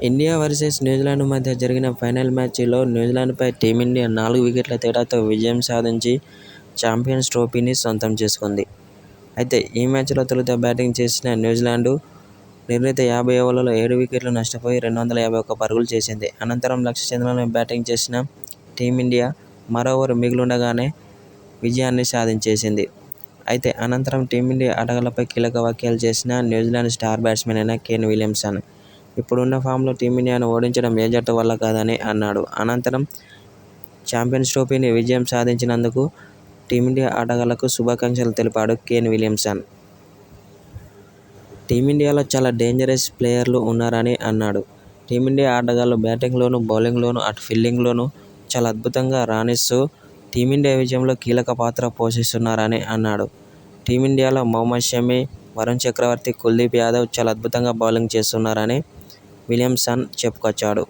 India versus New Zealand మధ్య జరిగిన final మ్యాచ్లో న్యూజిలాండ్పై టీమిండియా 4 వికెట్ల తేడాతో విజయం సాధించి ఛాంపియన్స్ ట్రోఫీని సొంతం చేసుకుంది. అయితే ఈ మ్యాచ్లో తొలుత బ్యాటింగ్ చేసిన న్యూజిలాండ్ నిర్ణీత 50 ఓవర్లలో 7 వికెట్లు నష్టపోయి 251 పరుగులు చేసింది. అనంతరం లక్ష్య ఛేదనలో బ్యాటింగ్ చేసిన టీమిండియా మరో ఓవర్ మిగిలుండగానే విజయాన్ని సాధించేసింది. అయితే అనంతరం టీమిండియా ఆటగాళ్లపై కీలక వ్యాఖ్యలు చేసిన న్యూజిలాండ్ స్టార్ బ్యాట్స్మన్ అయిన కేన్ విలియమ్సన్ ఇప్పుడున్న ఫామ్లో టీమిండియాను ఓడించడం ఏ జట్టు వల్ల కాదని అన్నాడు. అనంతరం ఛాంపియన్స్ ట్రోఫీని విజయం సాధించినందుకు టీమిండియా ఆటగాళ్లకు శుభాకాంక్షలు తెలిపాడు కేన్ విలియమ్సన్. టీమిండియాలో చాలా డేంజరస్ ప్లేయర్లు ఉన్నారని అన్నాడు. టీమిండియా ఆటగాళ్లు బ్యాటింగ్లోనూ, బౌలింగ్లోనూ, అటు ఫీల్డింగ్లోనూ చాలా అద్భుతంగా రాణిస్తూ టీమిండియా విజయంలో కీలక పాత్ర పోషిస్తున్నారని అన్నాడు. టీమిండియాలో మహమ్మద్ షమి, వరుణ్ చక్రవర్తి, కుల్దీప్ యాదవ్ చాలా అద్భుతంగా బౌలింగ్ చేస్తున్నారని విలియమ్సన్ చెప్పుకొచ్చాడు.